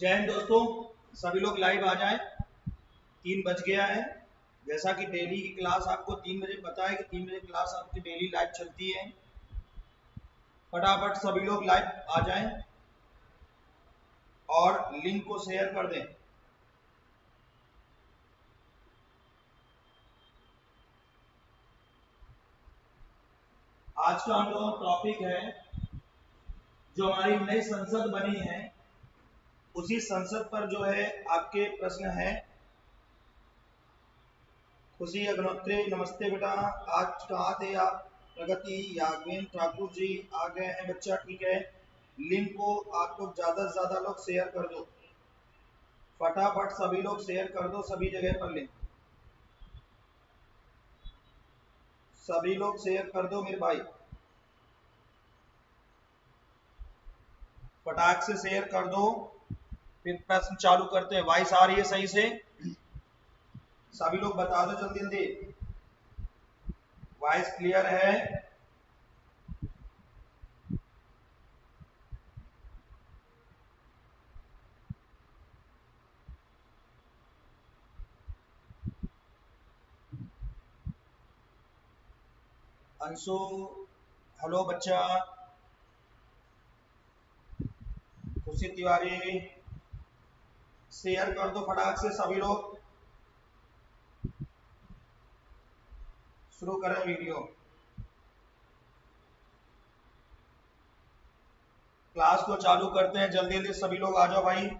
जय हिंद दोस्तों, सभी लोग लाइव आ जाएं। 3 बज गया है। जैसा कि डेली की क्लास आपको 3 बजे पता है कि 3 बजे क्लास आपकी डेली लाइव चलती है। फटाफट सभी लोग लाइव आ जाएं और लिंक को शेयर कर दें। आज का हम लोगों का टॉपिक है जो हमारी नई संसद बनी है उसी संसद पर जो है आपके प्रश्न है। खुशी अग्नोत्री, नमस्ते बेटा। आज कहाँ थे आप? प्रगति याग्विन ठाकुर जी आ गए हैं बच्चा, ठीक है। लिंक को आप लोग ज्यादा से ज्यादा लोग शेयर कर दो, फटाफट सभी लोग शेयर कर दो सभी जगह पर लिंक। सभी लोग शेयर कर दो मेरे भाई, फटाक से शेयर कर दो। फिर प्रश्न चालू करते हैं। वॉइस आ रही है सही से? सभी लोग बता दो जल्दी जल्दी, वॉइस क्लियर है? अंशु, हेलो बच्चा। खुशी तिवारी, शेयर कर दो फटाक से सभी लोग। शुरू करें वीडियो, क्लास को चालू करते हैं। जल्दी जल्दी सभी लोग आ जाओ भाई।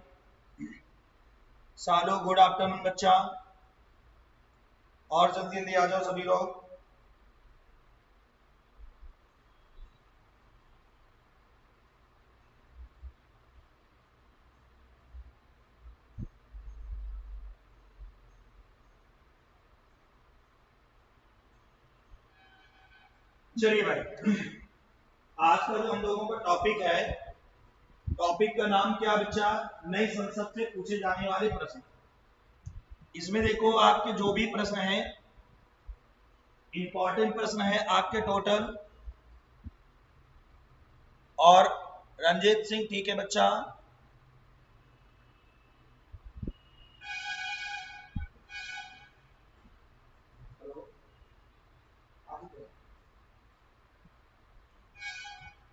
सालो गुड आफ्टरनून बच्चा, और जल्दी जल्दी आ जाओ सभी लोग। चलिए भाई, आज का जो हम लोगों का टॉपिक है, टॉपिक का नाम क्या बच्चा? नई संसद से पूछे जाने वाले प्रश्न। इसमें देखो आपके जो भी प्रश्न हैं, इंपॉर्टेंट प्रश्न है आपके टोटल। और रंजीत सिंह, ठीक है बच्चा।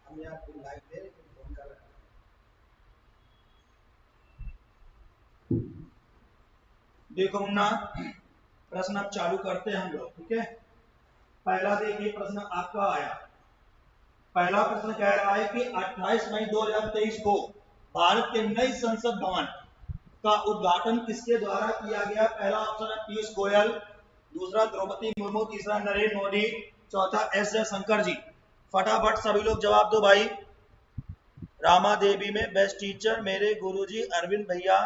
हम यहाँ लाइव दे रहे फोन कर रहे हैं। देखो मुन्ना, प्रश्न अब चालू करते हैं हम लोग, ठीक है। पहला देखिए प्रश्न आपका आया। पहला प्रश्न कह रहा है कि 28 मई 2023 को भारत के नई संसद भवन का उद्घाटन किसके द्वारा किया गया? पहला ऑप्शन है पीयूष गोयल, दूसरा द्रौपदी मुर्मू, तीसरा नरेंद्र मोदी, चौथा एस जयशंकर जी। फटाफट सभी लोग जवाब दो भाई। रामा देवी में बेस्ट टीचर मेरे गुरुजी अरविंद भैया,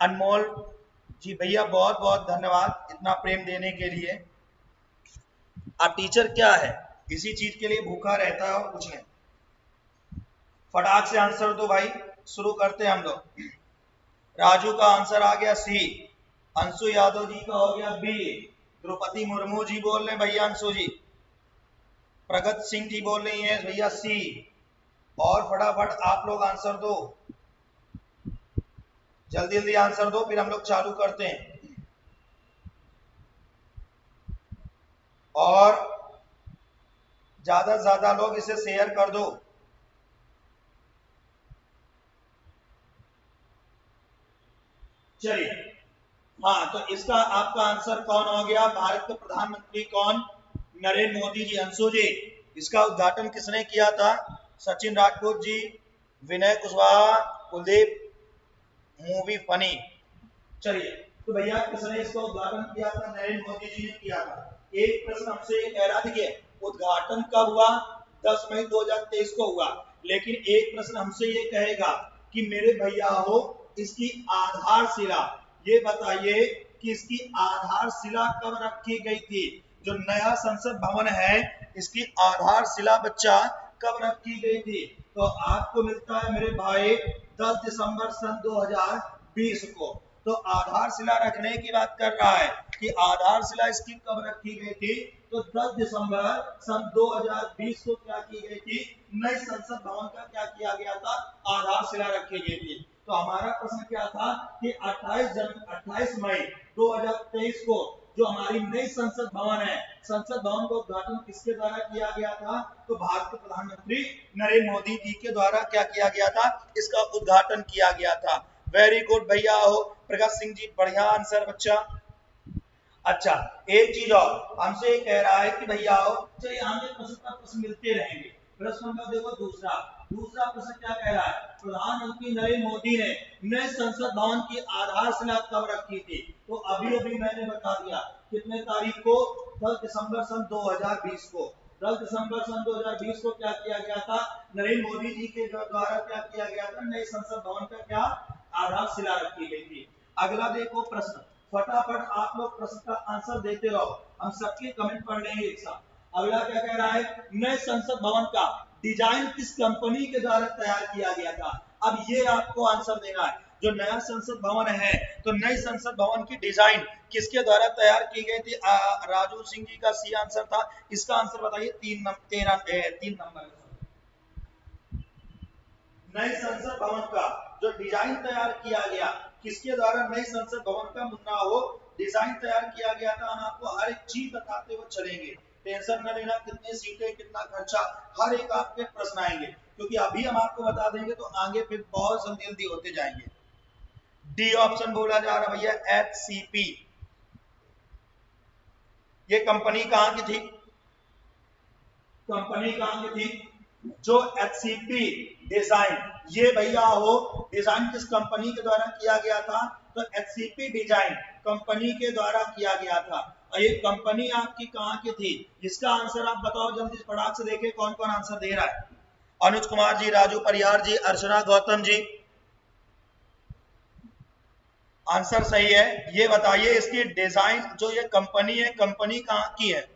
अनमोल जी भैया, बहुत बहुत धन्यवाद इतना प्रेम देने के लिए। अब टीचर क्या है, इसी चीज के लिए भूखा रहता है और कुछ नहीं। फटाक से आंसर दो भाई, शुरू करते हैं हम लोग। राजू का आंसर आ गया सी, अंशु यादव जी का हो गया बी, द्रौपदी मुर्मू जी बोल रहे भैया अंशु जी, प्रगत सिंह जी बोल रही है भैया सी। और फटाफट आप लोग आंसर दो, जल्दी जल्दी आंसर दो, फिर हम लोग चालू करते हैं। और ज्यादा से ज्यादा लोग इसे शेयर कर दो। चलिए, हाँ, तो इसका आपका आंसर कौन हो गया? भारत के प्रधानमंत्री कौन? नरेंद्र मोदी जी। अंशु जी, इसका उद्घाटन किसने किया था? सचिन राजपूत जी, विनय कुशवाहा, कुलदीप मूवी फनी। चलिए, तो भैया किसने इसका उद्घाटन किया था? नरेंद्र मोदी जी ने किया था। एक प्रश्न हमसे ये कह रहा था कि उद्घाटन कब हुआ? 10 मई 2023 को हुआ। लेकिन एक प्रश्न हमसे ये कहेगा कि मेरे भैया हो, इसकी आधारशिला ये बताइए कि इसकी आधारशिला कब रखी गई थी? जो नया संसद भवन है, इसकी आधारशिला बच्चा कब रखी गई थी? तो आपको मिलता है मेरे भाई 10 दिसंबर सन 2020 को। तो आधारशिला रखने की बात कर रहा है कि आधारशिला इसकी कब रखी गई थी, तो 10 दिसंबर सन 2020 को क्या की गई थी, नए संसद भवन का क्या किया गया था, आधारशिला रखी गई थी। तो हमारा प्रश्न क्या था कि 28 मई 2023 को जो हमारी नई संसद भवन है, संसद भवन का उद्घाटन किसके द्वारा किया गया था, तो भारत के प्रधानमंत्री नरेंद्र मोदी जी के द्वारा क्या किया गया था, इसका उद्घाटन किया गया था। वेरी गुड भैया हो प्रकाश सिंह जी, बढ़िया आंसर बच्चा। अच्छा एक चीज और हमसे कह रहा है कि भैया हो चलिए हमें प्रश्न मिलते रहेंगे। प्रश्न नंबर देखो दूसरा प्रश्न क्या कह रहा है, प्रधानमंत्री नरेंद्र मोदी ने नए संसद भवन की आधारशिला कब रखी थी, तो अभी अभी मैंने बता दिया कितने तारीख को, 10 दिसंबर सन 2020 को। 10 दिसंबर सन 2020 को क्या किया गया था, नरेंद्र मोदी जी के द्वारा क्या किया गया था, नए संसद भवन का क्या आधारशिला रखी गई थी। अगला देखो प्रश्न, फटाफट आप लोग प्रश्न का आंसर देते रहो, हम सबके कमेंट पढ़ लेंगे एक साथ। अगला क्या कह रहा है, नए संसद भवन का डिजाइन किस कंपनी के द्वारा तैयार किया गया था। अब ये आपको आंसर देना है, जो नया संसद भवन है तो नई संसद भवन की डिजाइन किसके द्वारा तैयार की गई थी, राजू सिंह जी का सी आंसर था। इसका आंसर बताइए 3 नंबर। नए संसद भवन का जो डिजाइन तैयार किया गया, किसके द्वारा नए संसद भवन का मुन्ना हो डिजाइन तैयार किया गया था। हम आपको हर एक चीज बताते हुए चलेंगे, टेंशन न लेना, कितनी सीटें कितना खर्चा, हर एक आपके प्रश्न आएंगे, क्योंकि अभी हम आपको बता देंगे तो आगे फिर बहुत जल्दी जल्दी होते जाएंगे। डी ऑप्शन बोला जा रहा भैया, HCP। ये कंपनी कहां की थी, कंपनी कहां की थी, जो HCP डिजाइन, ये भैया हो डिजाइन किस कंपनी के द्वारा किया गया था, तो HCP डिजाइन कंपनी के द्वारा किया गया था। और ये कंपनी आपकी कहां की थी, इसका आंसर आप बताओ जल्दी फटाक से, देखें कौन कौन आंसर दे रहा है। अनुज कुमार जी, राजू परियार जी, अर्चना गौतम जी, आंसर सही है। ये बताइए इसकी डिजाइन जो ये कंपनी है, कंपनी कहां की है,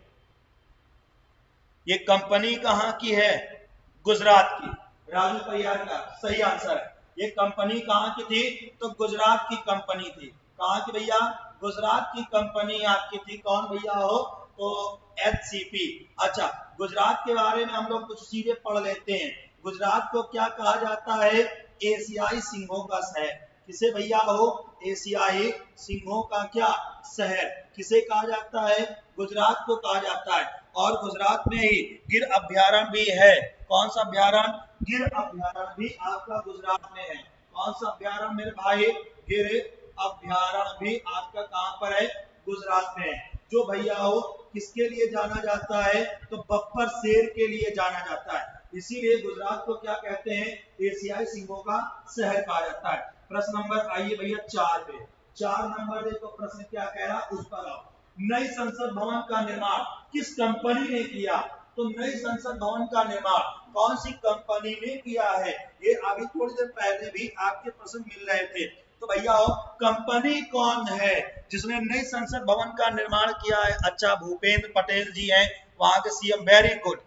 ये कंपनी कहां की है, गुजरात की। राजू परियार का सही आंसर है। ये कंपनी कहां की थी, तो गुजरात की कंपनी थी। कहां की भैया, गुजरात की कंपनी आपकी थी। कौन भैया हो, तो HCP। अच्छा गुजरात के बारे में हम लोग कुछ चीजें पढ़ लेते हैं। गुजरात को क्या कहा जाता है, एशियाई सिंहों का शहर। किसे भैया हो, एशियाई सिंहों का क्या शहर, किसे कहा जाता है, गुजरात को कहा जाता है। और गुजरात में ही गिर अभ्यारण्य भी है। कौन सा अभ्यारण्य, गिर अभ्यारण्य भी आपका गुजरात में है। कौन सा अभ्यारण्य मेरे भाई, गिर अभ्यारण्य भी आपका कहां पर है, गुजरात में है। जो भैया हो किसके लिए जाना जाता है, तो बब्बर शेर के लिए जाना जाता है, इसीलिए गुजरात को क्या कहते हैं, एशियाई सिंहों का शहर कहा जाता है। प्रश्न नंबर आइए भैया 4 पे, 4 नंबर देखो प्रश्न क्या कह रहा, उस पर आओ। नई संसद भवन का निर्माण किस कंपनी ने किया, तो नई संसद भवन का निर्माण कौन सी कंपनी ने किया है, ये अभी थोड़ी देर पहले भी आपके प्रश्न मिल रहे थे। तो भैया हो कंपनी कौन है जिसने नई संसद भवन का निर्माण किया है, अच्छा भूपेंद्र पटेल जी हैं वहां के CM। Very good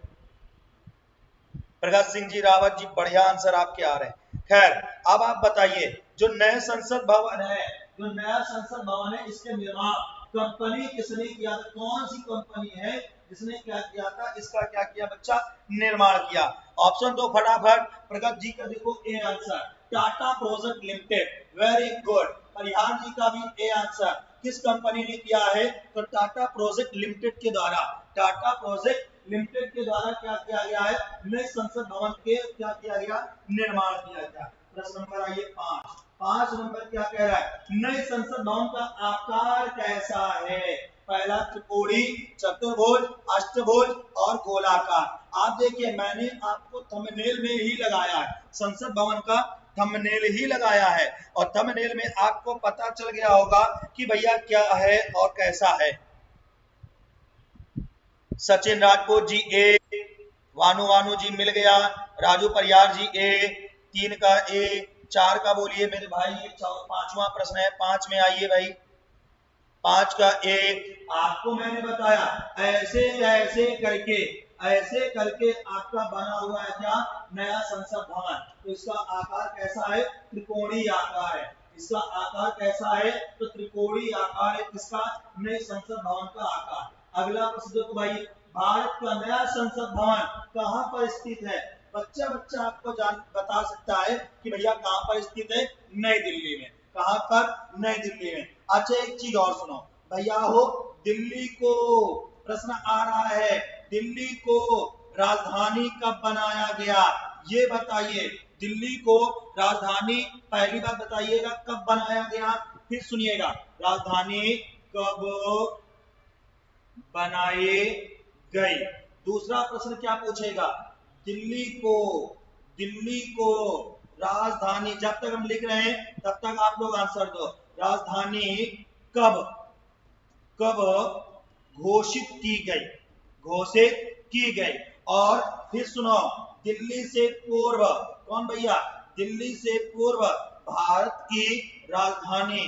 Prakash Singh ji Rawat ji, बढ़िया आंसर आपके आ रहे हैं। खैर अब आप बताइए, जो नए संसद भवन है, जो नया संसद भवन है, इसके निर्माण कंपनी किसने किया, कौन सी कंपनी है जिसने क्या किया था, इसका क्या किया बच्चा, निर्माण किया। ऑप्शन दो फटाफट, प्रकाश जी का देखो A answer, Tata project limited. Very good, Parihar ji का भी ए आंसर, किस कंपनी ने किया है, तो टाटा प्रोजेक्ट लिमिटेड के द्वारा, टाटा प्रोजेक्ट लिमिटेड के द्वारा क्या किया गया है, नए संसद भवन के क्या किया गया, निर्माण किया गया। प्रश्न नंबर आइए 5 नंबर क्या कह रहा है, नए संसद भवन का आकार कैसा है, पहला त्रिकोणी, चतुर्भुज, अष्टभुज और गोलाकार। आप देखिए मैंने आपको थंबनेल में ही लगाया है, संसद भवन का थंबनेल ही लगाया है, और थंबनेल में आपको पता चल गया होगा कि भैया क्या है और कैसा है। सचिन राजपूत जी ए, वानू जी मिल गया, राजू परियार जी ए, 3 का ए, 4 का बोलिए मेरे भाई, 5वां प्रश्न है, 5 में आइए भाई, 5 का ए। आपको मैंने बताया ऐसे करके आपका बना हुआ है क्या, नया संसद भवन। तो इसका आकार कैसा है, त्रिकोणीय आकार है, इसका आकार कैसा है? तो त्रिकोणीय आकार है। किसका? नए संसद भवन का आकार। अगला प्रश्न देखो भाई, भारत का नया संसद भवन कहां पर स्थित है? बच्चा आपको बता सकता है कि भैया कहां पर स्थित है? नई दिल्ली में। कहां पर? नई दिल्ली में। अच्छा एक चीज और सुनो भैया हो, दिल्ली को प्रश्न आ रहा है, दिल्ली को राजधानी कब बनाया गया? ये बताइए, दिल्ली को राजधानी पहली बात बताइएगा कब बनाया गया, फिर सुनिएगा राजधानी कब बनाई गई। दूसरा प्रश्न क्या पूछेगा? दिल्ली को राजधानी, जब तक हम लिख रहे हैं तब तक आप लोग आंसर दो। राजधानी कब घोषित की गई। और फिर सुनो, दिल्ली से पूर्व कौन भैया? दिल्ली से पूर्व भारत की राजधानी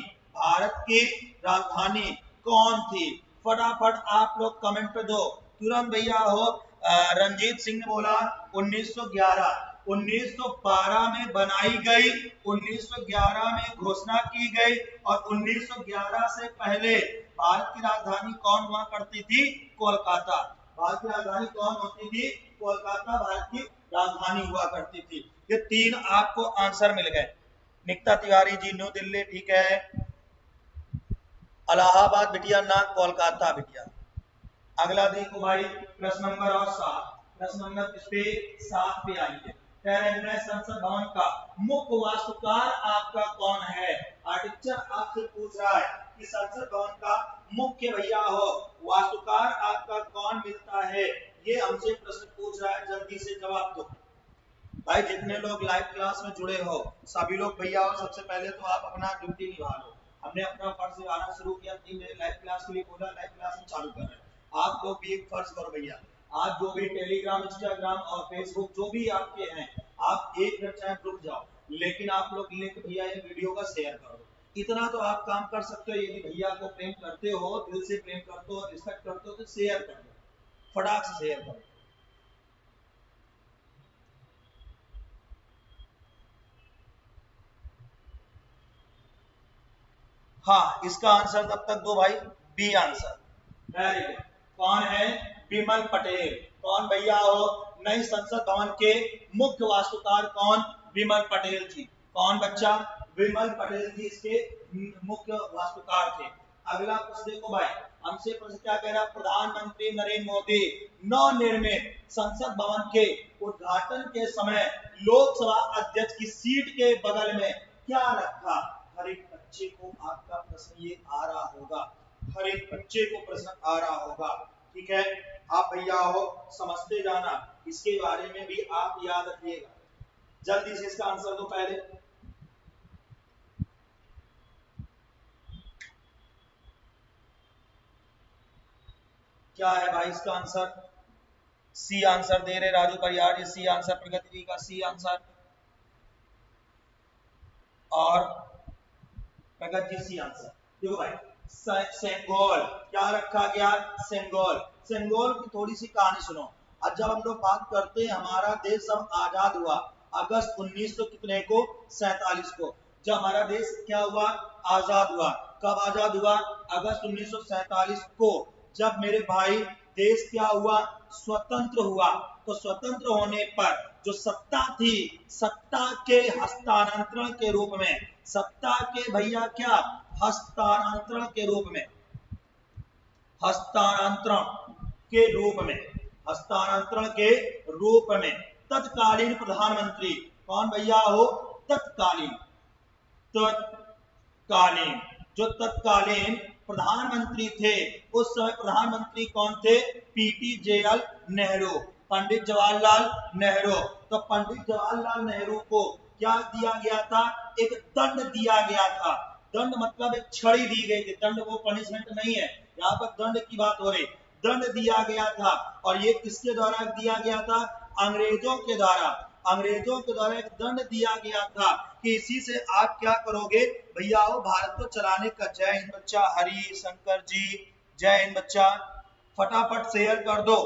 कौन थी? फटाफट आप लोग कमेंट पे दो तुरंत भैया हो। रंजीत सिंह ने बोला 1911, 1912 में बनाई गई, 1911 में घोषणा की गई और 1911 से पहले भारत की राजधानी कौन हुआ करती थी? कोलकाता। भारत की राजधानी कौन होती थी? कोलकाता भारत की राजधानी हुआ करती थी। ये तीन आपको आंसर मिल गए। निकिता तिवारी जी न्यू दिल्ली, ठीक है। इलाहाबाद बिटिया ना, कोलकाता बिटिया। अगला देखो भाई, प्रश्न नंबर और 7। प्रश्न नंबर इस पे 7 पे आइए। कह रहे हैं संसद भवन का मुख्य वास्तुकार आपका कौन है? आर्टिकल आपसे पूछ रहा है कि संसद भवन का मुख्य भैया हो वास्तुकार आपका कौन मिलता है? ये हमसे प्रश्न पूछ रहा है, जल्दी से जवाब दो भाई। जितने लोग लाइव क्लास में जुड़े हो सभी लोग भैया हो, सबसे पहले तो आप अपना ड्यूटी निभा लो। हमने अपना फर्ज निभाना शुरू किया, 3 बजे लाइव क्लास के लिए बोला, लाइव क्लास में चालू कर रहे हैं। आप लोग भी एक फर्ज करो भैया, आज जो भी टेलीग्राम, इंस्टाग्राम और फेसबुक जो भी आपके हैं, आप एक मिनट चाहे रुक जाओ, लेकिन आप लोग लिंक भैया ये वीडियो का शेयर करो। इतना तो आप काम कर सकते हो। यदि भैया को प्रेम करते हो, दिल से प्रेम करते हो, रिस्पेक्ट करते हो, तो शेयर कर दो, फटाक से शेयर करो। हाँ, इसका आंसर तब तक दो भाई, बी आंसर। Very good. कौन है? विमल पटेल। कौन भैया हो? नई संसद भवन के मुख्य वास्तुकार कौन? विमल पटेल जी। कौन बच्चा? विमल पटेल जी इसके मुख्य वास्तुकार थे। अगला प्रश्न देखो भाई, हमसे प्रश्न क्या कह रहा है? प्रधानमंत्री नरेंद्र मोदी नवनिर्मित संसद भवन के उद्घाटन के समय लोकसभा अध्यक्ष की सीट के बगल में क्या रखा? हर एक बच्चे को आपका प्रश्न ये आ रहा होगा, हर एक बच्चे को प्रश्न आ रहा होगा, ठीक है। आप भैया हो समझते जाना, इसके बारे में भी आप याद रखिएगा। जल्दी से इसका आंसर दो पहले। क्या है भाई इसका आंसर? सी आंसर दे रहे राजू परियार, ये सी आंसर, प्रगति जी का सी आंसर और प्रगत जी सी आंसर। देखो भाई, सेंगोल क्या रखा गया? सेंगोल की थोड़ी सी कहानी सुनो। आज जब हम लोग बात करते हैं हमारा देश जब आजाद हुआ अगस्त 1900 कितने को? 47 को। जब हमारा देश क्या हुआ? आजाद हुआ। कब आजाद हुआ? अगस्त 1947 को। जब मेरे भाई देश क्या हुआ? स्वतंत्र हुआ। तो स्वतंत्र होने पर जो सत्ता थी, सत्ता के हस्तांतरण के रूप में, सत्ता के भैया क्या हस्तांतरण के रूप में, हस्तांतरण के रूप में तत्कालीन प्रधानमंत्री कौन भैया हो? तत्कालीन जो तत्कालीन प्रधानमंत्री थे उस समय प्रधानमंत्री कौन थे? पीटीजेएल नेहरू, पंडित जवाहरलाल नेहरू। तो पंडित जवाहरलाल नेहरू को क्या दिया गया था? एक दंड दिया गया था। दंड मतलब एक छड़ी दी गई थी। दंड वो पनिशमेंट नहीं है, यहाँ पर दंड की बात हो रही। दंड दिया गया था और ये किसके द्वारा दिया गया था? अंग्रेजों के द्वारा एक दंड दिया गया था कि इसी से आप क्या करोगे भैया हो भारत को चलाने का। जय हिंद बच्चा, हरी शंकर जी जय हिंद बच्चा, फटाफट शेयर कर दो,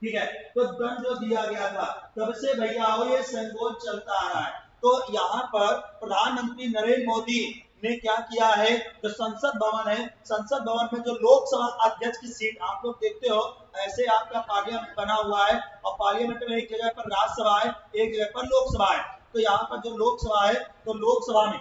ठीक है। तो दंड जो दिया गया था तब से भैया हो ये संकोच चलता आ रहा है। तो यहाँ पर प्रधानमंत्री नरेंद्र मोदी ने क्या किया है, जो संसद भवन है, संसद भवन में जो लोकसभा अध्यक्ष की सीट आप लोग देखते हो, ऐसे आपका पार्लियामेंट बना हुआ है और पार्लियामेंट में एक जगह पर राज्यसभा है, एक जगह पर लोकसभा है। तो यहाँ पर जो लोकसभा है, तो लोकसभा में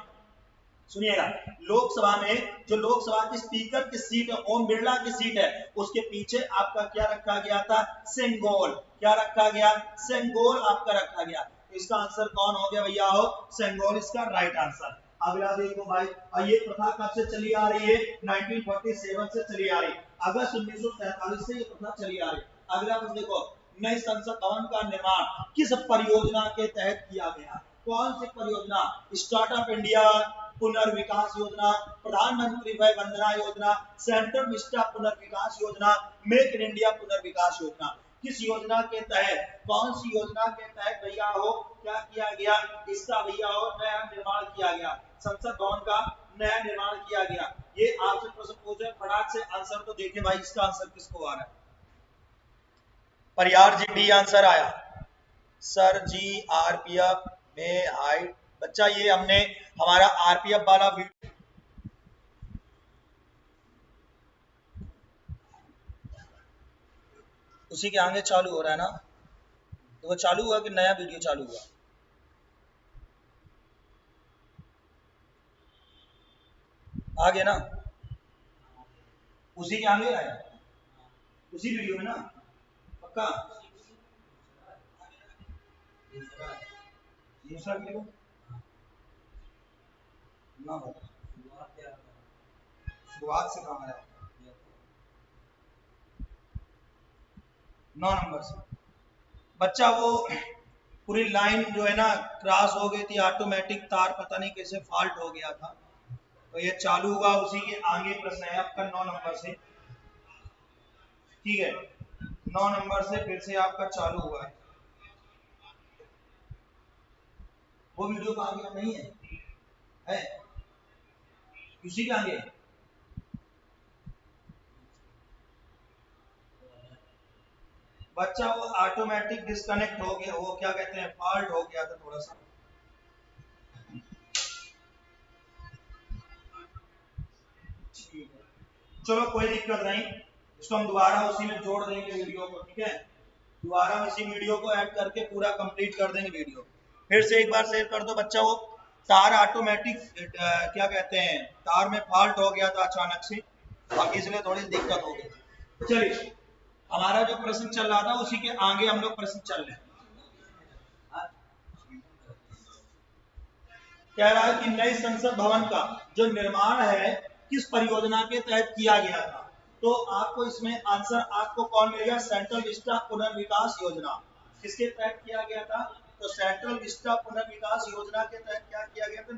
सुनिएगा, लोकसभा में जो लोकसभा की स्पीकर की सीट है, ओम बिरला की सीट है, उसके पीछे आपका क्या रखा गया था, सेंगोल। क्या रखा गया, सेंगोल आपका रखा गया। इसका आंसर कौन हो गया भैया, हो सेंगोल इसका राइट आंसर। अगला देखो भाई, ये प्रथा कब से चली आ रही है, 1947 से चली आ रही, अगस्त 1947 से ये प्रथा चली आ रही। अगला कुछ देखो, नए संसद भवन का निर्माण किस परियोजना के तहत किया गया, कौन सी परियोजना, स्टार्टअप इंडिया पुनर्विकास योजना, प्रधानमंत्री वय वंदना योजना, सेंट्रल विस्टा पुनर्विकास योजना, मेक इन इंडिया पुनर्विकास योजना। किस योजना के तहत, कौन सी योजना के तहत भैया हो क्या किया गया, इसका भैया हो नया निर्माण किया गया, संसद भवन का नया निर्माण किया गया। ये आपसे प्रश्न पूछे, फटाक से आंसर तो देखें भाई, इसका आंसर किसको आ रहा है, परियार जी डी आंसर आया। सर जी आरपीएफ में हाइट, बच्चा ये हमने हमारा आरपीएफ वाला वीडियो उसी के आगे चालू हो रहा है ना, तो वो चालू हुआ कि नया वीडियो चालू हुआ, आगे ना, उसी के आगे आया, उसी वीडियो में ना, पक्का दूसरा वीडियो ना हो, शुरुआत से कहाँ आया, 9 नंबर से। बच्चा वो पूरी लाइन जो है ना क्रॉस हो गई थी, ऑटोमेटिक तार पता नहीं कैसे फॉल्ट हो गया था, तो ये चालू हुआ, उसी के आगे प्रश्न है आपका 9 नंबर से, ठीक है, 9 नंबर से फिर से आपका चालू हुआ है। वो वीडियो का आगे नहीं है उसी के आगे, बच्चा वो ऑटोमेटिक डिस्कनेक्ट हो गया, वो क्या कहते हैं फॉल्ट हो गया था थोड़ा सा। चलो कोई दिक्कत नहीं, इसको हम दोबारा उसी में जोड़ देंगे वीडियो को, ठीक है, दोबारा इसी वीडियो को ऐड करके पूरा कंप्लीट कर देंगे वीडियो। फिर से एक बार शेयर कर दो बच्चा, वो तार ऑटोमेटिक क्या कहते हैं तार में फॉल्ट हो गया था अचानक से, बाकी इसलिए थोड़ी दिक्कत हो गई। चलिए हमारा जो प्रश्न चल रहा था उसी के आगे हम लोग प्रश्न चल रहे हैं। कह रहा है कि नए संसद भवन का जो निर्माण है किस परियोजना के तहत किया गया था, तो आपको इसमें आंसर आपको कौन मिलेगा, सेंट्रल विस्टा पुनर्विकास योजना। किसके तहत किया गया था, तो सेंट्रल विस्टा पुनर्विकास योजना के तहत क्या किया गया था,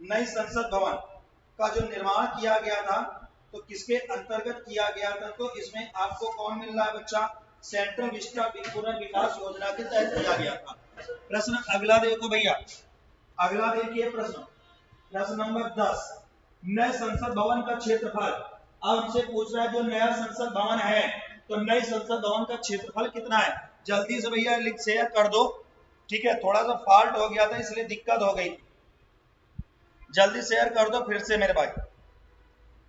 नई संसद भवन का जो निर्माण किया गया था, तो किसके अंतर्गत किया गया था, तो इसमें आपको कौन मिल रहा है बच्चा, सेंट्रल विस्टा पुनर्विकास योजना के तहत किया गया था। प्रश्न अगला देखो भैया, अगला देखिए प्रश्न, प्रश्न नंबर 10, नए संसद भवन का क्षेत्रफल। अब हमसे पूछ रहा है जो नया संसद भवन है, तो नए संसद भवन का क्षेत्रफल कितना है, जल्दी से भैया लिख शेयर कर दो, ठीक है, थोड़ा सा फॉल्ट हो गया था इसलिए दिक्कत हो गई, जल्दी शेयर कर दो फिर से मेरे भाई।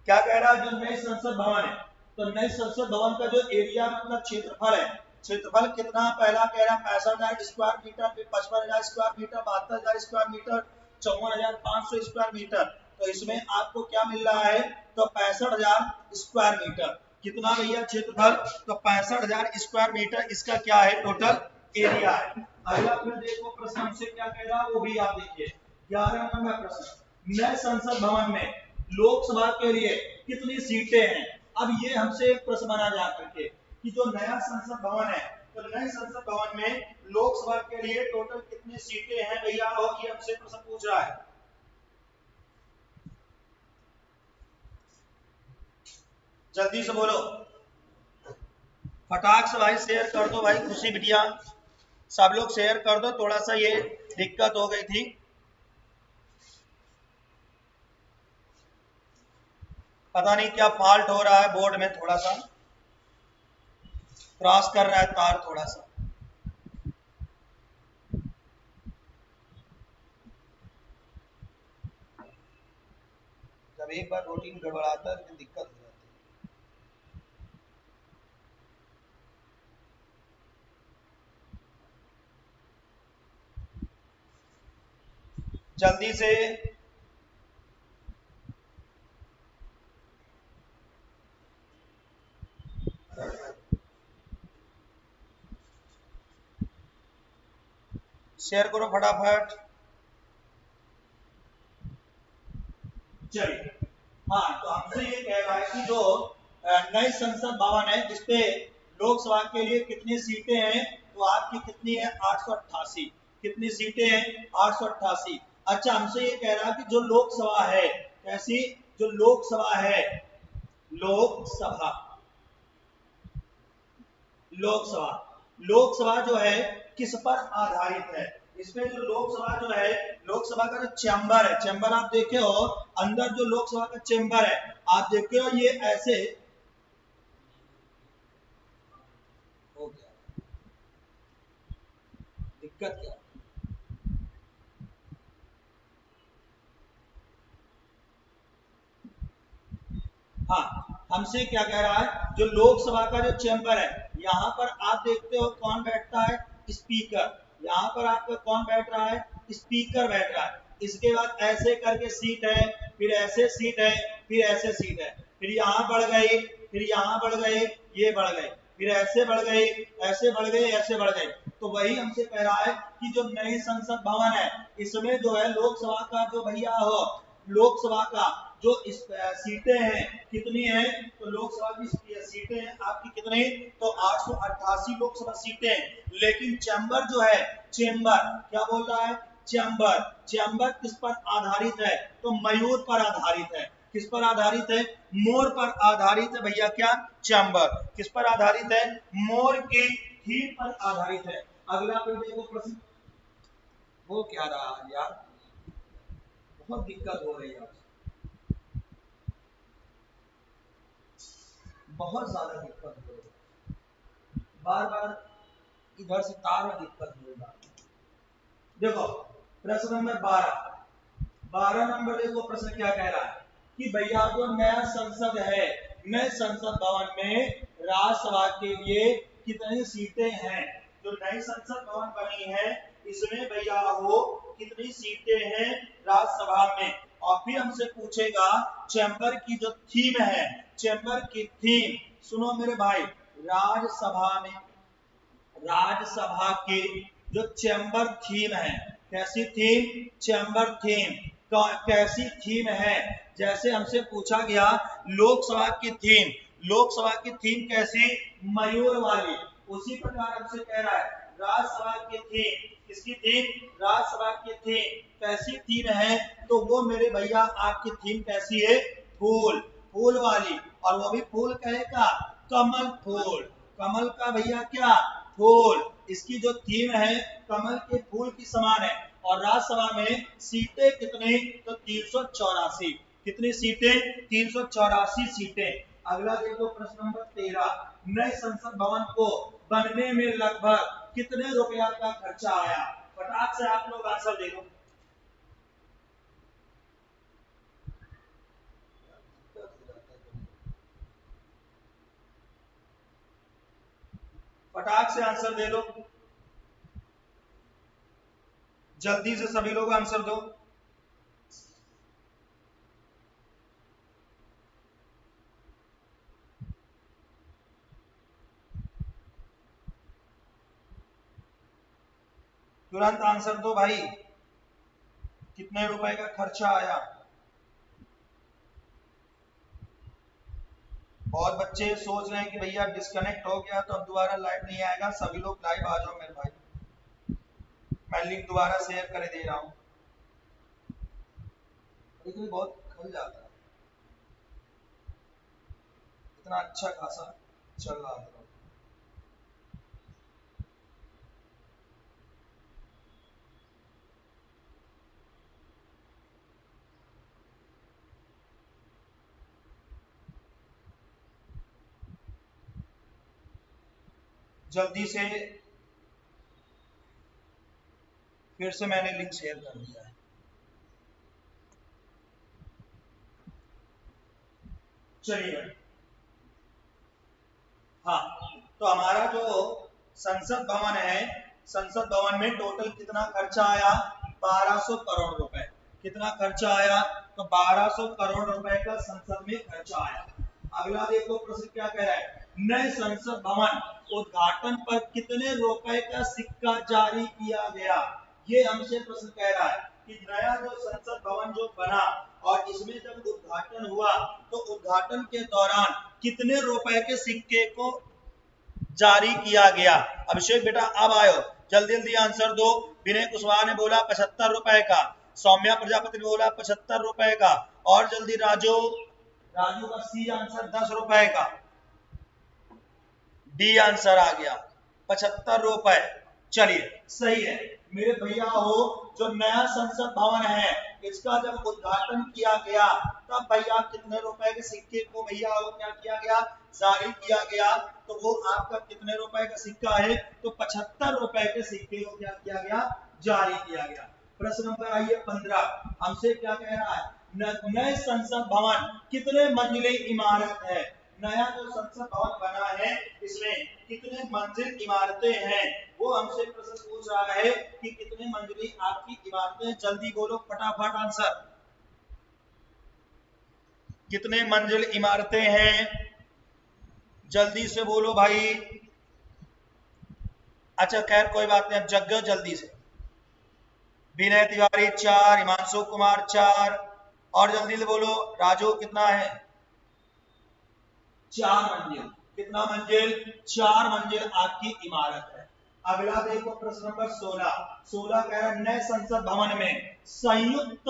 क्या कह रहा है, जो नए संसद भवन है, तो नए संसद भवन का जो एरिया मतलब क्षेत्रफल है, क्षेत्रफल कितना, पहला कह रहा है 65,000 स्क्वायर मीटर, फिर 55,000 square metre, 72,000 square metre, 54,500 square metre. तो इसमें आपको क्या मिल रहा है, तो 65,000 स्क्वायर मीटर। कितना भैया क्षेत्रफल, तो 65,000 स्क्वायर मीटर इसका क्या है टोटल एरिया है। अगला फिर देखो प्रश्न हमसे क्या कह रहा है वो भी आप देखिए, 11 नंबर प्रश्न, नए संसद भवन में लोकसभा के लिए कितनी सीटें हैं। अब ये हमसे एक प्रश्न बना जा करके कि जो नया संसद भवन है, तो नए संसद भवन में लोकसभा के लिए टोटल कितनी सीटें हैं भैया, और ये हमसे प्रश्न पूछ रहा है, जल्दी से बोलो, फटाक से भाई शेयर कर दो भाई, खुशी बिटिया सब लोग शेयर कर दो, थोड़ा सा ये दिक्कत हो गई थी, पता नहीं क्या फॉल्ट हो रहा है बोर्ड में, थोड़ा सा क्रॉस कर रहा है तार थोड़ा सा। एक बार रूटीन गड़बड़ाता है लेकिन दिक्कत हो जाती है। जल्दी से शेयर करो फटाफट। चलिए, हाँ तो हमसे ये कह रहा है कि जो नई संसद भवन है जिसपे लोकसभा के लिए कितनी सीटें हैं, तो आपकी कितनी है 888। कितनी सीटें हैं 888। अच्छा, हमसे ये कह रहा है कि जो लोकसभा है, कैसी, जो लोकसभा है, लोकसभा, लोकसभा, लोकसभा जो है किस पर आधारित है, इसमें जो लोकसभा जो है, लोकसभा का जो चैम्बर है, चैम्बर आप देखे हो, अंदर जो लोकसभा का चैम्बर है आप देखे हो, ये ऐसे हो गया, दिक्कत क्या, हाँ हमसे क्या कह रहा है, जो लोकसभा का जो चैम्बर है, यहाँ पर आप देखते हो कौन बैठता है, स्पीकर, यहाँ पर आपका कौन बैठ रहा है, स्पीकर बैठ रहा है। इसके बाद ऐसे करके सीट है, फिर ऐसे सीट है, फिर ऐसे सीट है, फिर यहाँ बढ़ गई, फिर यहाँ बढ़ गए, ये बढ़ गए, फिर ऐसे बढ़ गए, ऐसे बढ़ गए, ऐसे बढ़ गए। तो वही हमसे कह रहा है कि जो नई संसद भवन है, इसमें जो है लोकसभा का जो भैया हो, लोकसभा का जो सीटें हैं कितनी है, तो लोकसभा की सीटें हैं आपकी कितनी, तो 888 लोकसभा सीटें हैं। लेकिन चैम्बर जो है, चैम्बर क्या बोल रहा है, चैम्बर, चैम्बर किस पर आधारित है, तो मयूर पर आधारित है। किस पर आधारित है, मोर पर आधारित है भैया, क्या चैम्बर किस पर आधारित है, मोर की थीम पर आधारित है। अगला फिर देखो प्रश्न, वो क्या रहा यार, बहुत दिक्कत हो रही है, बहुत ज्यादा दिक्कत हो रही है, बार बार इधर से तार में दिक्कत हो रही है। देखो प्रश्न नंबर 12 नंबर देखो, प्रश्न क्या कह रहा है कि भैया जो नया संसद है, नए संसद भवन में राज्यसभा के लिए कितनी सीटें हैं, जो नई संसद भवन बनी है इसमें भैया हो कितनी सीटें हैं राज्यसभा में। और फिर हमसे पूछेगा चैम्बर की जो थीम है, चैम्बर की थीम, सुनो मेरे भाई, राज्यसभा में, राज्यसभा की जो चैम्बर थीम है, कैसी थीम, चैम्बर थीम, कैसी थीम है, जैसे हमसे पूछा गया लोकसभा की थीम, लोकसभा की थीम कैसी, मयूर वाली, उसी प्रकार हमसे कह रहा है राज्यसभा की थीम, किसकी थीम, राज्यसभा की थीम कैसी थीम है, तो वो मेरे भैया आपकी थीम कैसी है, फूल, फूल वाली, और वो भी फूल कहेगा कमल फूल, कमल का भैया क्या, फूल, इसकी जो थीम है कमल के फूल की समान है। और राज्यसभा में सीटें कितनी, तो 384। कितनी सीटें, 384 सीटें। अगला देखो प्रश्न नंबर 13, नए संसद भवन को बनने में लगभग कितने रुपया का खर्चा आया, फटाक से आप लोग आंसर दे दो। फटाक से आंसर दे दो, जल्दी से सभी लोग आंसर दो। तुरंत आंसर दो भाई, कितने रुपए का खर्चा आया। बहुत बच्चे सोच रहे हैं कि भैया डिस्कनेक्ट हो गया तो अब दोबारा लाइव नहीं आएगा, सभी लोग लाइव आ जाओ मेरे भाई, मैं लिंक दोबारा शेयर कर दे रहा हूँ। लेकिन बहुत खल जाता है, इतना अच्छा खासा चल रहा था। जल्दी से, फिर से मैंने लिंक शेयर कर दिया है। चलिए भाई, हाँ तो हमारा जो संसद भवन है, संसद भवन में टोटल कितना खर्चा आया? 1200 करोड़ रुपए। कितना खर्चा आया? तो 1200 करोड़ रुपए का संसद में खर्चा आया। अगला देखो प्रश्न क्या कह रहा है, नए संसद भवन उद्घाटन पर कितने रुपए का सिक्का जारी किया गया? ये हमसे प्रश्न कह रहा है कि नया जो संसद भवन जो बना और इसमें जब उद्घाटन हुआ तो उद्घाटन के दौरान कितने रुपए के सिक्के को जारी किया गया? अभिषेक बेटा अब आयो, जल्दी जल्दी आंसर दो। विनय कुशवाहा ने बोला 75 रुपए का, सौम्या प्रजापति ने बोला 75 रुपए का, और जल्दी राजू का सी आंसर 10 रुपए का। डी आंसर आ गया 75 रुपए। चलिए सही है मेरे भैया हो। जो नया संसद भवन है इसका जब उद्घाटन किया गया तब भैया कितने रुपए के सिक्के को भैया हो क्या किया गया? जारी किया गया। तो वो आपका कितने रुपए का सिक्का है? तो 75 रुपए के सिक्के को क्या किया गया? जारी किया गया। प्रश्न नंबर आइए 15, हमसे क्या कह रहा है, नए संसद भवन कितने मंजिले इमारत है? नया जो संसद भवन बना है इसमें कितने मंजिल इमारतें हैं? वो हमसे प्रश्न पूछ रहा है कि कितने मंजिली आपकी इमारतें। जल्दी बोलो फटाफट आंसर, कितने मंजिल इमारतें हैं? जल्दी से बोलो भाई। अच्छा खैर कोई बात नहीं, अब जग गए जल्दी से। विनय तिवारी 4, हिमांशु कुमार 4, और जल्दी से बोलो राजू कितना है? 4 मंजिल। कितना मंजिल? 4 मंजिल आपकी इमारत है। अगला देखो प्रश्न नंबर 16 कह रहा है नए संसद भवन में संयुक्त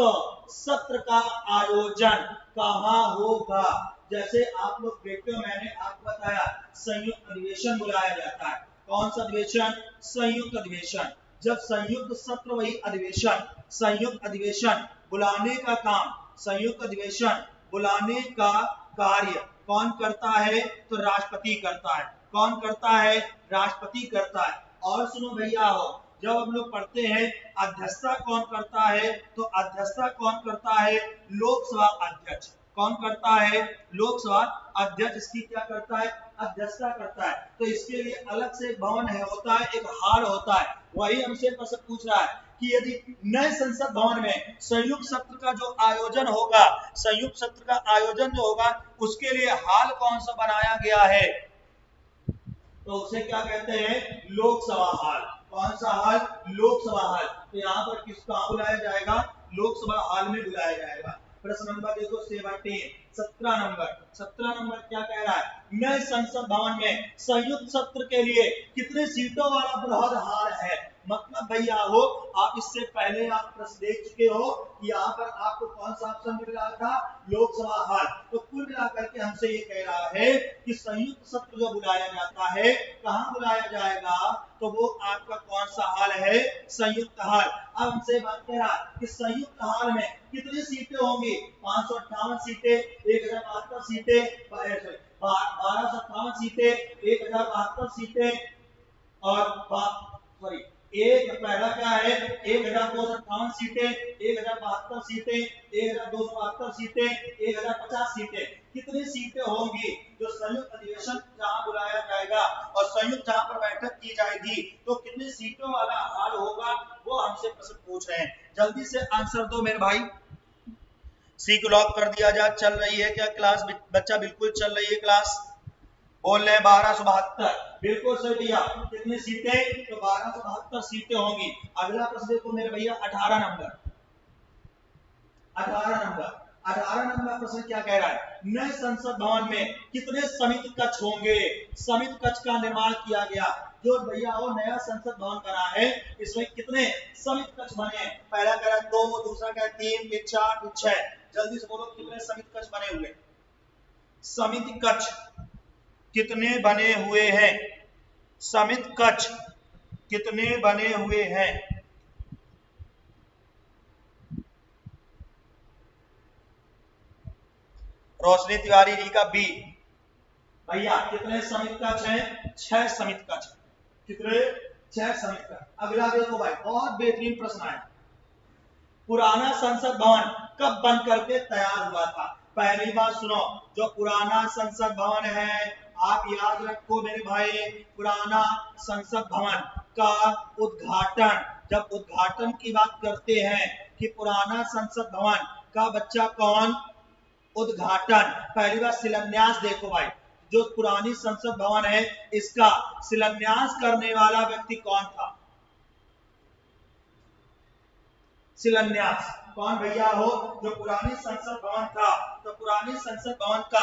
सत्र का आयोजन कहां होगा? जैसे आप लोग देखते हो मैंने आपको बताया संयुक्त अधिवेशन बुलाया जाता है। कौन सा अधिवेशन? संयुक्त अधिवेशन। जब संयुक्त सत्र वही अधिवेशन, संयुक्त अधिवेशन बुलाने का काम, संयुक्त अधिवेशन बुलाने का कार्य कौन करता है? तो राष्ट्रपति करता है। कौन करता है? राष्ट्रपति करता है। और सुनो भैया हो, जब हम लोग पढ़ते हैं अध्यक्षता कौन करता है? तो अध्यक्षता कौन करता है? लोकसभा अध्यक्ष। कौन करता है? लोकसभा अध्यक्ष इसकी क्या करता है? अध्यक्षता करता है। तो इसके लिए अलग से एक भवन है होता है, एक हाल होता है। वही हमसे प्रश्न पूछ रहा है कि यदि नए संसद भवन में संयुक्त सत्र का जो आयोजन होगा, संयुक्त सत्र का आयोजन जो होगा उसके लिए हाल कौन सा बनाया गया है? तो उसे क्या कहते हैं? लोकसभा हाल। कौन सा हाल? लोकसभा हाल। तो यहाँ पर किसका बुलाया जाएगा? लोकसभा हाल में बुलाया जाएगा। प्रश्न नंबर देखो 17 नंबर क्या कह रहा है? नए संसद भवन में संयुक्त सत्र के लिए कितने सीटों वाला बृहद हाल है? मतलब भैया हो आप इससे पहले आप प्रश्न देख चुके हो कि यहाँ पर आपको कौन सा ऑप्शन मिल रहा था? लोकसभा हाल। तो कुल मिलाकर के हमसे ये कह रहा है कि संयुक्त सत्र जो बुलाया जाता है कहाँ बुलाया जाएगा? तो वो आपका कौन सा हाल है? संयुक्त हाल। अब हमसे बात कह रहा है कि संयुक्त हाल में कितनी सीटें होंगी? 558 सीटें, 1072 सीटें, 1257 सीटें, 1072 सीटें, और सॉरी एक पहला क्या है? 1258 सीटें, 1072 सीटें, 1272 सीटें, 1050 सीटें। कितनी सीटें होंगी जो संयुक्त अधिवेशन जहां बुलाया जाएगा और संयुक्त जहां पर बैठक की जाएगी तो कितनी सीटों वाला हाल होगा? वो हमसे प्रश्न पूछ रहे हैं। जल्दी से आंसर दो मेरे भाई। सी को लॉक कर दिया जाए। चल रही है क्या क्लास? बच्चा बिल्कुल चल रही है क्लास। बोल रहे 1272, बिल्कुल सही भैया। कितनी सीटें? तो 1272 सीटें होंगी। अगला प्रश्न देखो मेरे भैया 18 नंबर। 18 नंबर प्रश्न क्या कह रहा है? नए संसद भवन में कितने समिति कक्ष होंगे? समिति कक्ष का निर्माण किया गया। जो भैया वो नया संसद भवन बना है इसमें कितने समिति कक्ष बने? पहला कह रहा है 2, दूसरा कह रहा है 3, फिर 4, फिर 6। जल्दी से बोलो कितने समिति कक्ष बने हुए? समिति कक्ष कितने बने हुए हैं? समिति कक्ष कितने बने हुए हैं? रोशनी तिवारी जी का बी। भैया कितने समिति कक्ष हैं? 6 समिति कक्ष। कितने? 6 समिति कक्ष। अगला देखो भाई, बहुत बेहतरीन प्रश्न है। पुराना संसद भवन कब बन करके तैयार हुआ था? पहली बात सुनो, जो पुराना संसद भवन है, आप याद रखो मेरे भाई, पुराना संसद भवन का उद्घाटन, जब उद्घाटन की बात करते हैं कि पुराना संसद भवन का बच्चा कौन, उद्घाटन, पहली बार शिलान्यास देखो भाई, जो पुरानी संसद भवन है इसका शिलान्यास करने वाला व्यक्ति कौन था, शिलान्यास कौन भैया हो, जो पुरानी संसद भवन था, तो पुरानी संसद भवन का,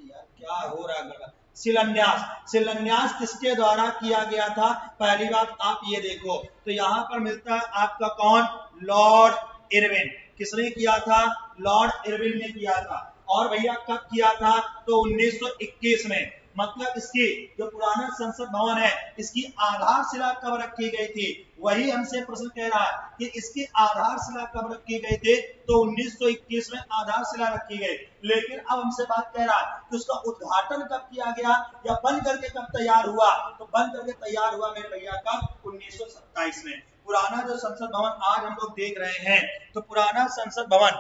यार क्या हो रहा है, शिलान्यास, शिलान्यास किसके द्वारा किया गया था, पहली बात आप ये देखो, तो यहां पर मिलता है आपका कौन, लॉर्ड इरविन, किसने किया था, लॉर्ड इरविन ने किया था, और भैया कब किया था, तो 1921 में, मतलब इसकी जो पुराना संसद भवन है इसकी आधारशिला कब रखी गई थी, वही हमसे प्रश्न कह रहा है कि इसकी आधारशिला कब रखी गई थी, तो 1921 में आधारशिला रखी गई, लेकिन अब हमसे बात कह रहा है कि उसका उद्घाटन कब किया गया या बन करके कब तैयार हुआ, तो बन करके तैयार हुआ मेरे भैया कब, 1927 में। पुराना जो संसद भवन आज हम लोग देख रहे हैं, तो पुराना संसद भवन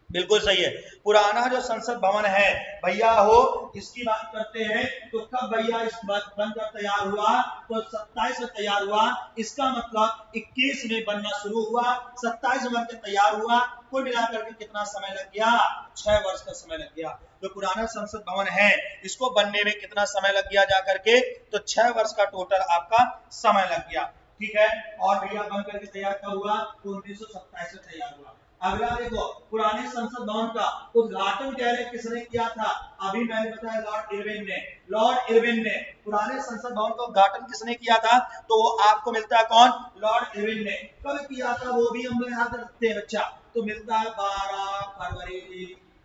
बिल्कुल सही है, पुराना जो संसद भवन है भैया हो, इसकी बात करते हैं तो कब भैया इस बनकर तैयार हुआ, तो 27 में तैयार हुआ, इसका मतलब 21 में बनना शुरू हुआ, 27 में बनकर तैयार हुआ, कुल मिलाकर के कितना समय लग गया, 6 वर्ष का समय लग गया। जो पुराना संसद भवन है इसको बनने में कितना समय लग गया जाकर के, तो 6 वर्ष का टोटल आपका समय लग गया, ठीक है। और भैया बन करके तैयार कब हुआ, तो 1927 में तैयार हुआ। अगला देखो, पुराने संसद भवन का उद्घाटन कह रहे किसने किया था, अभी मैंने बताया लॉर्ड इरविन ने, लॉर्ड इरविन ने पुराने संसद भवन का उद्घाटन किसने किया था, तो वो आपको मिलता है कौन, लॉर्ड इरविन ने। कब किया था वो भी हम याद रखते हैं बच्चा, तो मिलता है 12 फरवरी,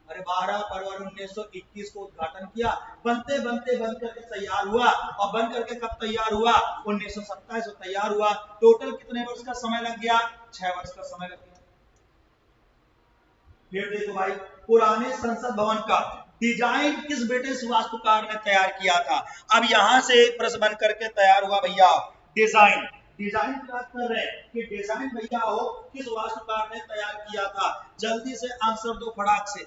अरे 12 फरवरी 1921 को उद्घाटन किया, बनते बनते बन करके तैयार हुआ, और बन करके कब तैयार हुआ, 1927 में तैयार हुआ। टोटल कितने वर्ष का समय लग गया, 6 वर्ष का समय लग गया। फिर देखो भाई, पुराने संसद भवन का डिजाइन किस ब्रिटिश वास्तुकार ने तैयार किया था, अब यहां से प्रश्न बन करके तैयार हुआ भैया, डिजाइन, डिजाइन की बात कर रहे हैं कि डिजाइन भैया हो किस वास्तुकार ने तैयार किया था, जल्दी से आंसर दो फटाक से।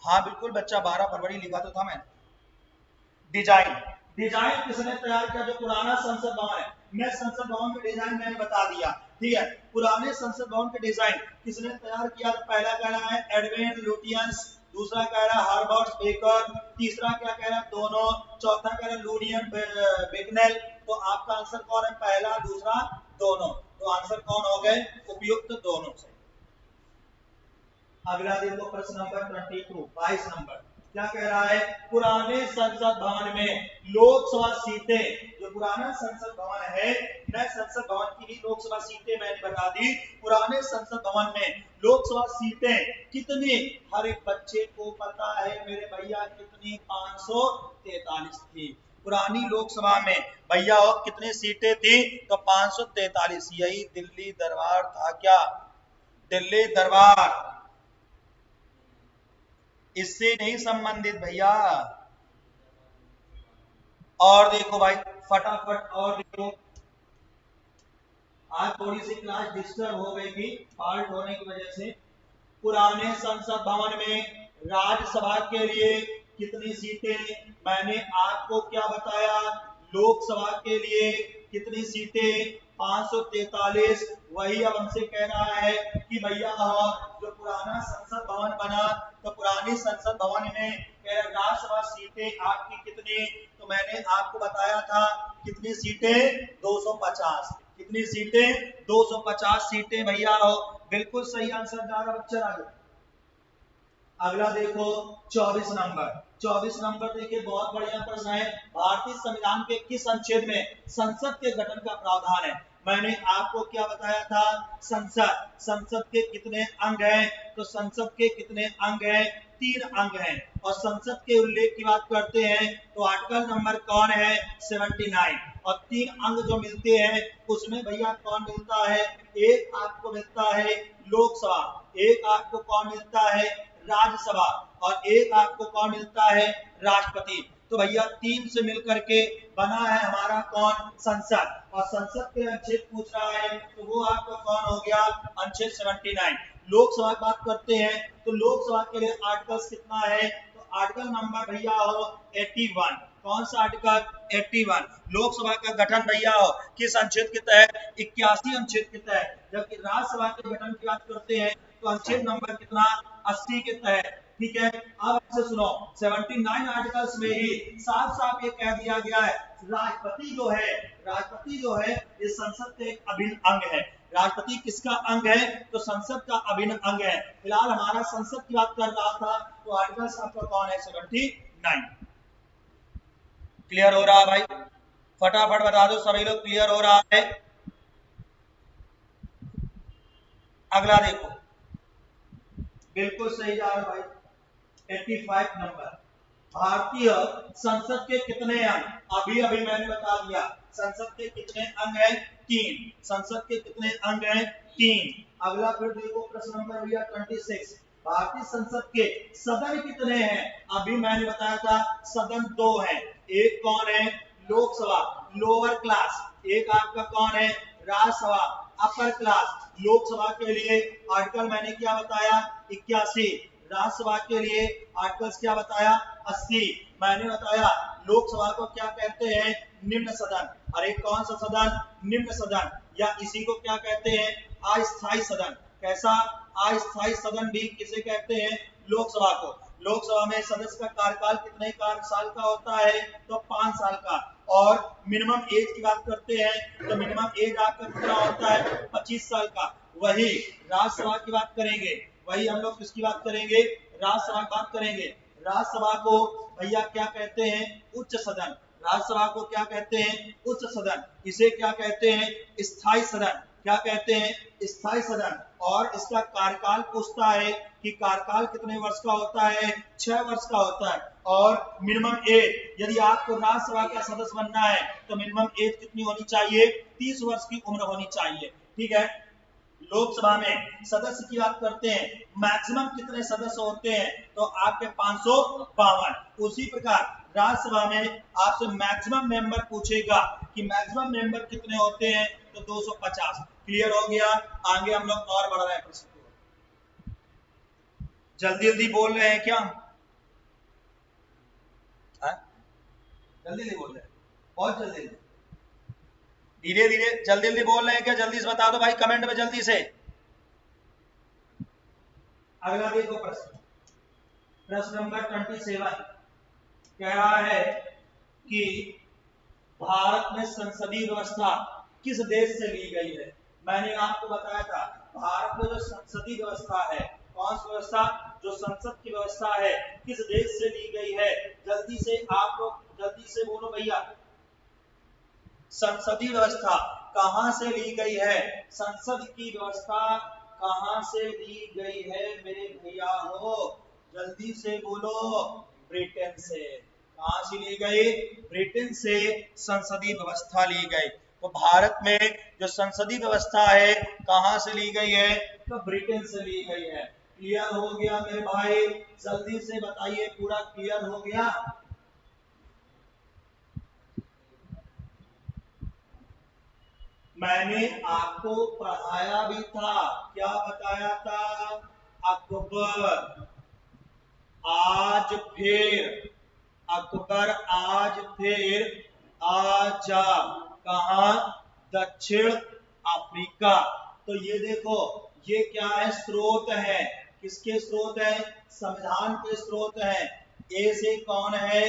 हाँ बिल्कुल बच्चा, 12 फरवरी लिखा तो था मैंने। डिजाइन, डिजाइन किसने तैयार किया, जो पुराना संसद भवन है, मैं संसद भवन का डिजाइन मैंने बता दिया, ठीक है। पुराने संसद भवन के डिजाइन किसने तैयार किया, पहला कह रहा है एडविन लुटियंस, दूसरा कह रहा है हर्बर्ट बेकर, तीसरा क्या कह रहा है, दोनों, चौथा कह रहा है लुडियन बिगनेल। तो आपका आंसर कौन है, पहला दूसरा दोनों, तो आंसर कौन हो गए, उपयुक्त दोनों से। अगला देखो प्रश्न नंबर 22, 22 नंबर, क्या कह रहा है, पुराने संसद भवन में लोकसभा सीटें, जो पुराना संसद भवन है, नए संसद भवन की भी लोकसभा सीटें मैंने बता दी, पुराने संसद भवन में लोकसभा सीटें कितनी, हर एक बच्चे को पता है मेरे भैया कितनी, 543 थी। पुरानी लोकसभा में भैया कितनी सीटें थी, तो 543, यही दिल्ली दरबार था क्या, दिल्ली दरबार, इससे नहीं संबंधित भैया। और देखो भाई फटाफट, और देखो आज थोड़ी सी क्लास डिस्टर्ब हो गई थी फॉल्ट होने की वजह से। पुराने संसद भवन में राज्यसभा के लिए कितनी सीटें, मैंने आपको क्या बताया, लोकसभा के लिए कितनी सीटें, 543। वही अब हमसे कह रहा है कि भैया जो पुराना संसद भवन बना, तो पुरानी संसद भवन में राज्यसभा सीटें आपकी कितनी, तो मैंने आपको बताया था कितनी सीटें, 250, कितनी सीटें, 250 सीटें भैया हो, बिल्कुल सही आंसर जा रहा बच्चा आगे। अगला देखो 24 नंबर, 24 नंबर देखिए बहुत बढ़िया प्रश्न है, भारतीय संविधान के किस अनुच्छेद में संसद के गठन का प्रावधान है, मैंने आपको क्या बताया था, संसद, संसद के कितने अंग हैं, तो संसद के कितने अंग हैं, 3 अंग हैं, और संसद के उल्लेख की बात करते हैं तो आर्टिकल नंबर कौन है, 79, और 3 अंग जो मिलते हैं उसमें भैया कौन मिलता है, एक आपको मिलता है लोकसभा, एक आपको कौन मिलता है, राज्यसभा, और एक आपको कौन मिलता है, राष्ट्रपति। तो भैया 3 से मिलकर के बना है हमारा कौन, संसद, और संसद के अनुच्छेद पूछ रहा है तो वो आपका कौन हो गया, अनुच्छेद 79। लोकसभा की बात करते हैं तो लोकसभा के लिए आर्टिकल्स कितना है, तो आर्टिकल नंबर भैया हो 81। कौन सा आर्टिकल, 81। लोकसभा का गठन भैया हो किस अनुच्छेद के तहत, 81 अनुच्छेद के तहत। जबकि राज्यसभा के गठन की बात करते हैं तो अनुच्छेद नंबर कितना, 80 के तहत। ठीक है, अब से सुनो, 79 आर्टिकल्स में ही साफ साफ ये कह दिया गया है राष्ट्रपति जो है इस संसद का एक अभिन्न अंग है। राष्ट्रपति किसका अंग है, तो संसद का अभिन्न अंग है। फिलहाल हमारा संसद की बात कर रहा था तो आर्टिकल आपका कौन है, 79। क्लियर हो रहा है भाई, फटाफट बता दो सभी लोग, क्लियर हो रहा है। अगला देखो, बिल्कुल सही जा रहा भाई, 85 नंबर। भारतीय संसद के कितने अंग, अभी मैंने बता दिया, संसद के कितने अंग हैं, 3। संसद के कितने अंग हैं, 3। अगला फिर देखो प्रश्न नंबर भैया 26। भारतीय संसद के सदन कितने हैं, अभी मैंने बताया था सदन 2 हैं। एक कौन है, लोकसभा लोअर क्लास, एक आपका कौन है, राज्यसभा अपर क्लास। लोकसभा के लिए आर्टिकल मैंने क्या बताया, 81। राज्यसभा के लिए आर्टिकल्स क्या बताया, 80। मैंने बताया लोकसभा को क्या कहते हैं, निम्न सदन। अरे कौन सा सदन, निम्न सदन, या इसी को क्या कहते हैं, अस्थायी सदन। कैसा, अस्थायी सदन भी किसे कहते हैं, लोकसभा को। लोकसभा में सदस्य का कार्यकाल कितने साल का होता है, तो 5 साल का। और मिनिमम एज की बात करते हैं तो मिनिमम एज आपका कितना होता है, 25 साल का। वही राज्यसभा की बात करेंगे, वही हम लोग किसकी बात करेंगे, राज्यसभा की बात करेंगे। राज्यसभा को भैया क्या कहते हैं, उच्च सदन। राज्यसभा को क्या कहते हैं, उच्च सदन। इसे क्या कहते हैं, स्थायी सदन। क्या कहते हैं, स्थायी सदन। और इसका कार्यकाल पूछता है कि कार्यकाल कितने वर्ष का होता है, 6 वर्ष का होता है। और मिनिमम एज, यदि आपको राज्यसभा का सदस्य बनना है तो मिनिमम एज कितनी होनी चाहिए, 30 वर्ष की उम्र होनी चाहिए। ठीक है, लोकसभा में सदस्य की बात करते हैं, मैक्सिमम कितने सदस्य होते हैं, तो आपके 552। उसी प्रकार राज्यसभा में आपसे मैक्सिमम मेंबर पूछेगा कि मैक्सिमम मेंबर कितने होते हैं, तो 250। क्लियर हो गया, आगे हम लोग और बढ़ रहे हैं प्रश्न को। जल्दी जल्दी बोल रहे हैं क्या, जल्दी बोल रहे हैं, बहुत जल्दी, धीरे धीरे, जल्दी जल्दी बोल रहे हैं क्या, जल्दी से बता दो भाई कमेंट में जल्दी से। अगला देखो प्रश्न, प्रश्न नंबर 27 कह रहा है कि भारत में संसदीय व्यवस्था किस देश से ली गई है। मैंने आपको बताया था भारत में जो संसदीय व्यवस्था है, कौन सी व्यवस्था, जो संसद की व्यवस्था है, किस देश से ली गई है। जल्दी से आप लोग जल्दी से बोलो भैया, संसदीय व्यवस्था कहां से ली गई है, संसद की व्यवस्था कहां से ली गई है मेरे भैया हो, जल्दी से बोलो। ब्रिटेन से। कहां से ली गई, ब्रिटेन से संसदीय व्यवस्था ली गई। तो भारत में जो संसदीय व्यवस्था है कहां से ली गई है, तो ब्रिटेन से ली गई है। क्लियर हो गया मेरे भाई, जल्दी से बताइए, पूरा क्लियर हो गया। मैंने आपको पढ़ाया भी था, क्या बताया था, अकबर आज फिर, अकबर आज फिर आजा, कहा, दक्षिण अफ्रीका। तो ये देखो, ये क्या है, स्रोत है, किसके स्रोत है, संविधान के स्रोत है। ए से कौन है,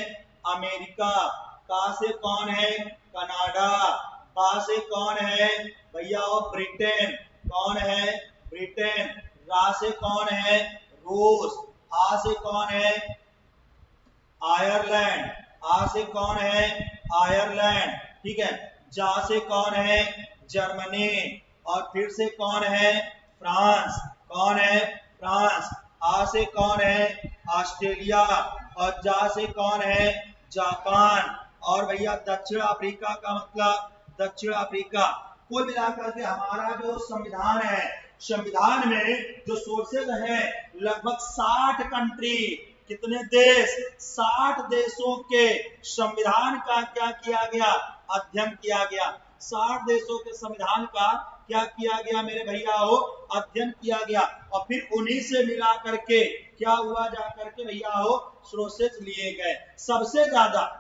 अमेरिका, का से कौन है, कनाडा, बा से कौन है भैया, ब्रिटेन, कौन है, ब्रिटेन, रा से कौन है, रूस, आ से कौन है, आयरलैंड, आ से कौन है, आयरलैंड। ठीक है, जा से कौन है, जर्मनी, और फिर से कौन है, फ्रांस, कौन है, फ्रांस। आ से कौन है, ऑस्ट्रेलिया, और जा से कौन है, जापान। और भैया दक्षिण अफ्रीका का मतलब दक्षिण अफ्रीका। कुल मिलाकर के हमारा जो संविधान है, संविधान में जो सोर्सेज है लगभग 60 कंट्री, कितने देश, 60 देशों के संविधान का क्या किया गया, अध्ययन किया गया। 60 देशों के संविधान का क्या किया गया मेरे भैया हो, अध्ययन किया गया। और फिर उन्हीं से मिला करके क्या हुआ, जा करके भैया हो सोर्सेज लिए गए। सबसे ज्यादा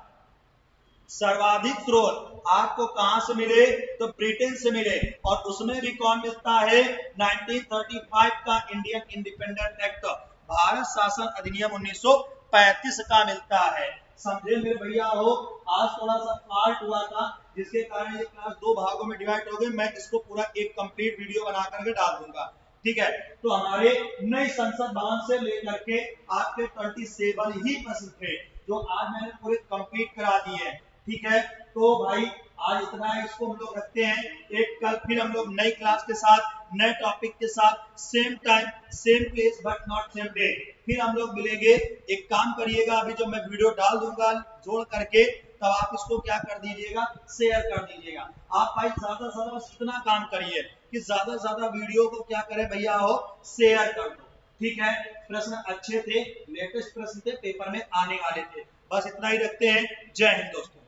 सर्वाधिक स्रोत आपको कहां से मिले, तो ब्रिटेन से मिले। और उसमें भी कौन मिलता है, 1935 का इंडियन इंडिपेंडेंट एक्ट, भारत शासन अधिनियम 1935 का मिलता है। समझे मेरे भैया हो। आज थोड़ा सा फॉल्ट हुआ था जिसके कारण ये क्लास दो भागों में डिवाइड हो गई। मैं इसको पूरा एक कंप्लीट वीडियो बना करके डाल दूंगा, ठीक है। तो हमारे नई संसद भवन से लेकर के आपके 27 ही प्रश्न थे जो आज मैंने पूरे कंप्लीट करा दिए हैं, ठीक है। तो भाई आज इतना है, इसको हम लोग रखते हैं। एक कल फिर हम लोग नई क्लास के साथ, नए टॉपिक के साथ, same time same place but not same day फिर हम लोग मिलेंगे। एक काम करिएगा, अभी जो मैं वीडियो डाल दूंगा जोड़ करके, तब आप इसको क्या कर दीजिएगा, शेयर कर दीजिएगा। आप भाई ज्यादा से ज्यादा बस इतना काम करिए कि ज्यादा से ज्यादा वीडियो को क्या करें भैया हो, शेयर कर दो, ठीक है। प्रश्न अच्छे थे, लेटेस्ट प्रश्न थे, पेपर में आने वाले थे। बस इतना ही रखते हैं। जय हिंद दोस्तों।